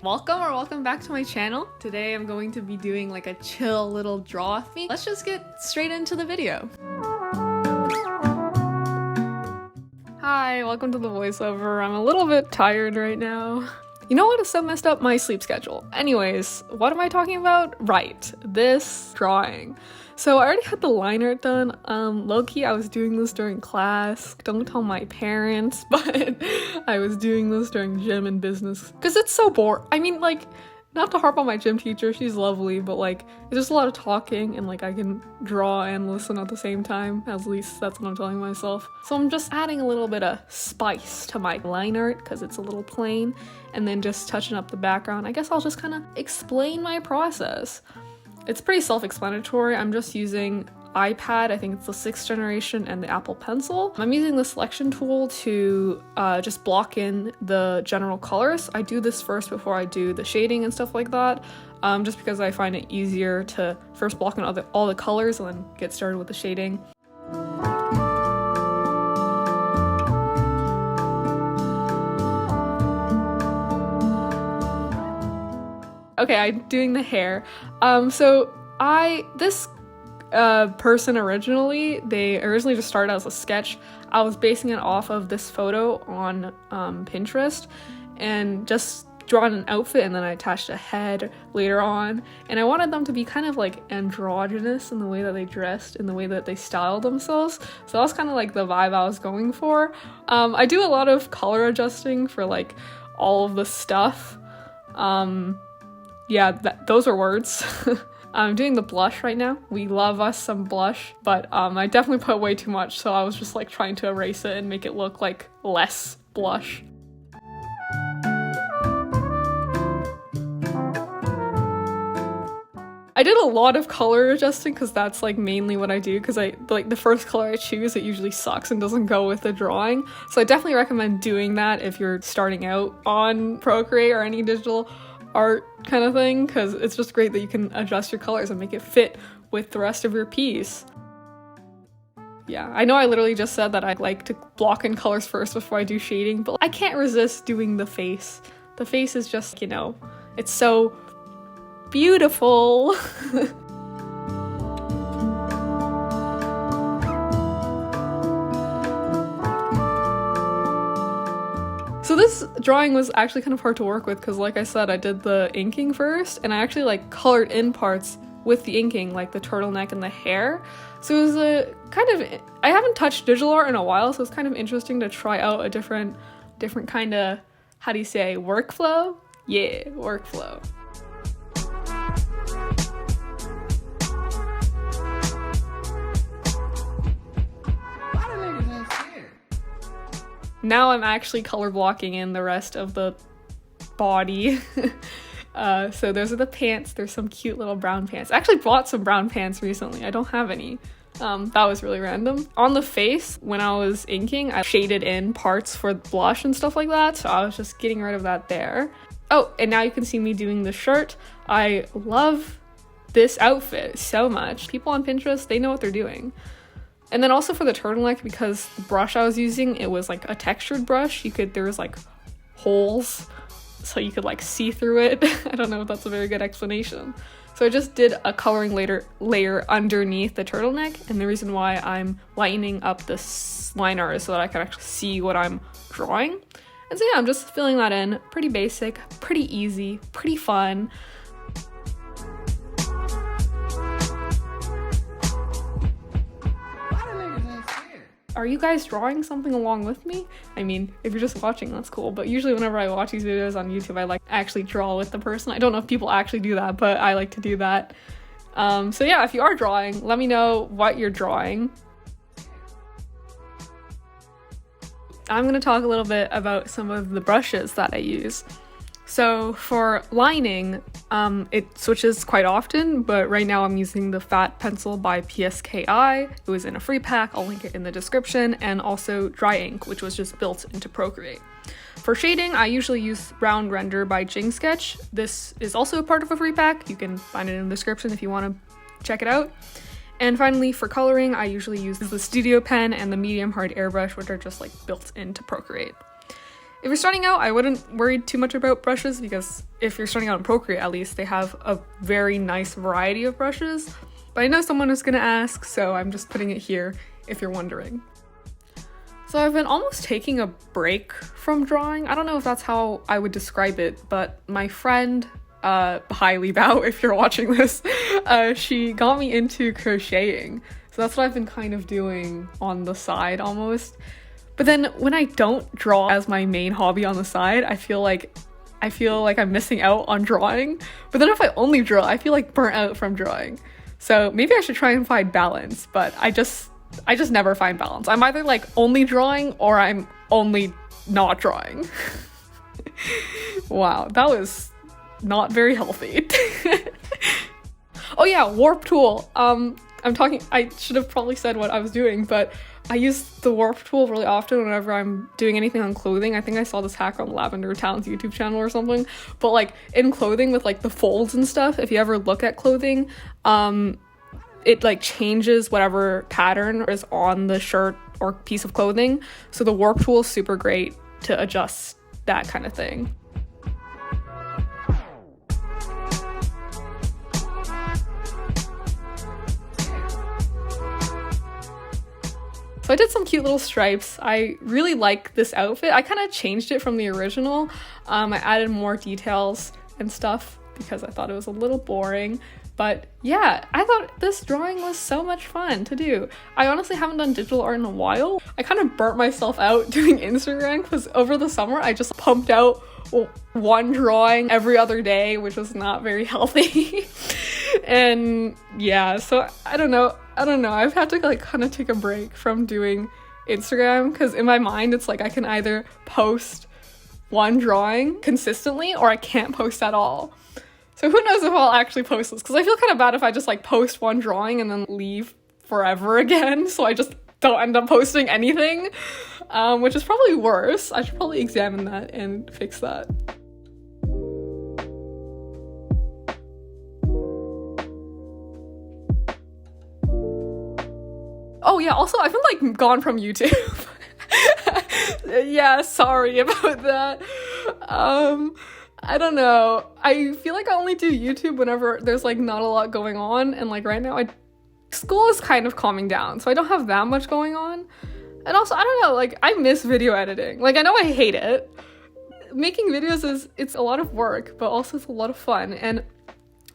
Welcome back to my channel. Today I'm going to be doing like a chill little Jeloafy. Let's just get straight into the video. Hi, welcome to the voiceover. I'm a little bit tired right now. You know what is so messed up? My sleep schedule. Anyways, what am I talking about? Right, this drawing. So I already had the line art done. Low-key, I was doing this during class. Don't tell my parents, but I was doing this during gym and business. Because it's so boring. I mean, like, not to harp on my gym teacher, she's lovely, but like, it's just a lot of talking and like I can draw and listen at the same time. At least that's what I'm telling myself. So I'm just adding a little bit of spice to my line art because it's a little plain, and then just touching up the background. I guess I'll just kind of explain my process. It's pretty self-explanatory. I'm just using iPad, I think it's the 6th generation, and the Apple Pencil. I'm using the selection tool to just block in the general colors. I do this first before I do the shading and stuff like that, just because I find it easier to first block in all the colors and then get started with the shading. Okay, I'm doing the hair. This person they originally just started as a sketch. I was basing it off of this photo on Pinterest and just drawn an outfit, and then I attached a head later on. And I wanted them to be kind of like androgynous in the way that they dressed, in the way that they styled themselves. So that was kind of like the vibe I was going for. I do a lot of color adjusting for like all of the stuff. Yeah, those are words. I'm doing the blush right now. We love us some blush, but I definitely put way too much, so I was just like trying to erase it and make it look like less blush. I did a lot of color adjusting because that's like mainly what I do, because the first color I choose, it usually sucks and doesn't go with the drawing. So I definitely recommend doing that if you're starting out on Procreate or any digital art kind of thing, because it's just great that you can adjust your colors and make it fit with the rest of your piece. Yeah, I know I literally just said that I like to block in colors first before I do shading, but I can't resist doing the face. The face is just, you know, it's so beautiful. So this drawing was actually kind of hard to work with because, like I said, I did the inking first, and I actually like colored in parts with the inking, like the turtleneck and the hair. So it was a kind of, I haven't touched digital art in a while, so it's kind of interesting to try out a different kind of, how do you say, workflow? Yeah, workflow. Now I'm actually color blocking in the rest of the body. So those are the pants. There's some cute little brown pants. I actually bought some brown pants recently. I don't have any. That was really random. On the face, when I was inking, I shaded in parts for blush and stuff like that, so I was just getting rid of that there. Oh, and now you can see me doing the shirt. I love this outfit so much. People on Pinterest, they know what they're doing. And then also for the turtleneck, because the brush I was using, it was like a textured brush. There was like holes, so you could like see through it. I don't know if that's a very good explanation. So I just did a coloring layer underneath the turtleneck, and the reason why I'm lightening up this line art is so that I can actually see what I'm drawing. And so yeah, I'm just filling that in. Pretty basic, pretty easy, pretty fun. Are you guys drawing something along with me? I mean, if you're just watching, that's cool, but usually whenever I watch these videos on YouTube, I like actually draw with the person. I don't know if people actually do that, but I like to do that. So yeah, if you are drawing, let me know what you're drawing. I'm gonna talk a little bit about some of the brushes that I use. So for lining, it switches quite often, but right now I'm using the Fat Pencil by PSKI. It was in a free pack, I'll link it in the description, and also dry ink, which was just built into Procreate. For shading, I usually use Round Render by Jingsketch. This is also a part of a free pack. You can find it in the description if you want to check it out. And finally, for coloring, I usually use the Studio Pen and the medium hard airbrush, which are just like built into Procreate. If you're starting out, I wouldn't worry too much about brushes because if you're starting out in Procreate, at least, they have a very nice variety of brushes. But I know someone is gonna ask, so I'm just putting it here if you're wondering. So I've been almost taking a break from drawing. I don't know if that's how I would describe it, but my friend, Hiii Bao, if you're watching this, she got me into crocheting. So that's what I've been kind of doing on the side almost. But then when I don't draw as my main hobby on the side, I feel like I'm missing out on drawing. But then if I only draw, I feel like burnt out from drawing. So maybe I should try and find balance, but I just never find balance. I'm either like only drawing or I'm only not drawing. Wow, that was not very healthy. Oh yeah, warp tool. I should have probably said what I was doing, but I use the warp tool really often whenever I'm doing anything on clothing. I think I saw this hack on Lavender Town's YouTube channel or something, but like in clothing with like the folds and stuff, if you ever look at clothing, it like changes whatever pattern is on the shirt or piece of clothing. So the warp tool is super great to adjust that kind of thing. So I did some cute little stripes. I really like this outfit. I kind of changed it from the original. I added more details and stuff because I thought it was a little boring. But yeah, I thought this drawing was so much fun to do. I honestly haven't done digital art in a while. I kind of burnt myself out doing Instagram because over the summer I just pumped out one drawing every other day, which was not very healthy. And yeah, so I don't know. I've had to like kind of take a break from doing Instagram because in my mind it's like I can either post one drawing consistently or I can't post at all. So who knows if I'll actually post this, because I feel kind of bad if I just like post one drawing and then leave forever again, so I just don't end up posting anything, which is probably worse. I should probably examine that and fix that. Oh yeah, also I've been like gone from YouTube. Yeah, sorry about that. I don't know. I feel like I only do YouTube whenever there's like not a lot going on, and like right now school is kind of calming down, so I don't have that much going on. And also, I don't know, like I miss video editing. Like I know I hate it. Making videos it's a lot of work, but also it's a lot of fun, and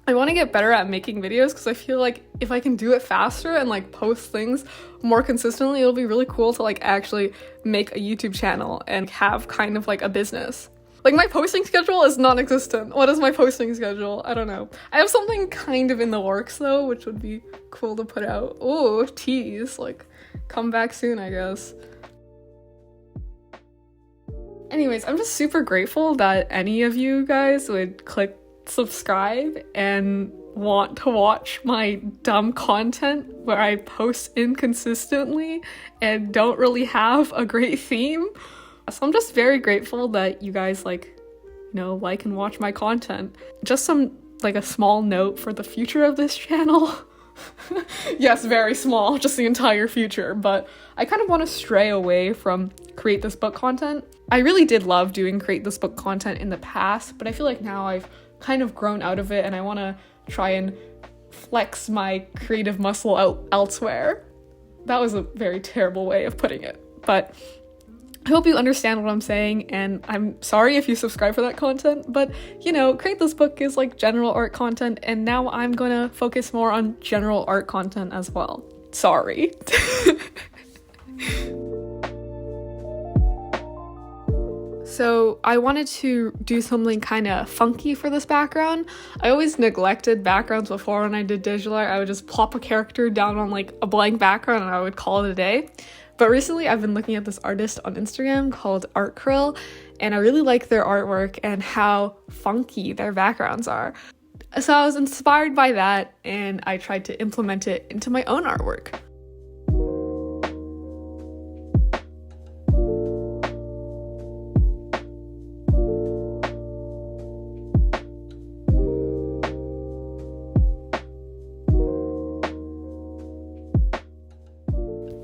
I want to get better at making videos because I feel like if I can do it faster and like post things more consistently, it'll be really cool to like actually make a YouTube channel and have kind of like a business. Like my posting schedule is non-existent. What is my posting schedule? I don't know. I have something kind of in the works though, which would be cool to put out. Oh, tease, like come back soon, I guess. Anyways, I'm just super grateful that any of you guys would click subscribe and want to watch my dumb content where I post inconsistently and don't really have a great theme. So I'm just very grateful that you guys like and watch my content. Just a small note for the future of this channel. Yes, very small, just the entire future, but I kind of want to stray away from create this book content. I really did love doing create this book content in the past, but I feel like now I've kind of grown out of it and I want to try and flex my creative muscle out elsewhere. That was a very terrible way of putting it, but I hope you understand what I'm saying, and I'm sorry if you subscribe for that content, but create this book is like general art content, and now I'm gonna focus more on general art content as well. Sorry. So I wanted to do something kind of funky for this background. I always neglected backgrounds before when I did digital art. I would just plop a character down on like a blank background and I would call it a day. But recently I've been looking at this artist on Instagram called Art Krill, and I really like their artwork and how funky their backgrounds are. So I was inspired by that and I tried to implement it into my own artwork.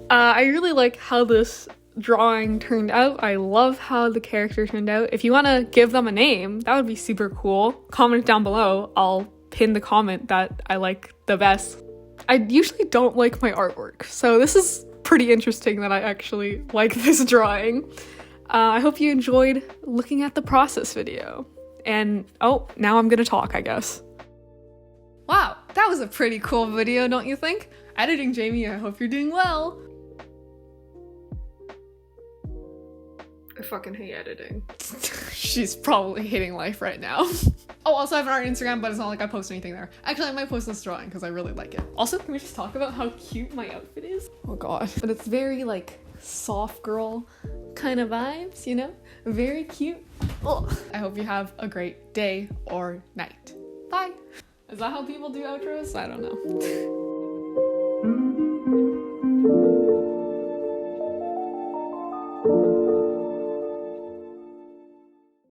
I really like how this drawing turned out. I love how the character turned out. If you want to give them a name, that would be super cool. Comment down below. I'll pin the comment that I like the best. I usually don't like my artwork, so this is pretty interesting that I actually like this drawing. I hope you enjoyed looking at the process video. And oh, now I'm gonna talk, I guess. Wow, that was a pretty cool video, don't you think? Editing Jamie, I hope you're doing well. I fucking hate editing. She's probably hating life right now. Oh, also I have an art Instagram, but it's not like I post anything there. Actually, I might post this drawing because I really like it. Also, can we just talk about how cute my outfit is? Oh god. But it's very like soft girl kind of vibes, you know? Very cute. Ugh. I hope you have a great day or night. Bye. Is that how people do outros? I don't know.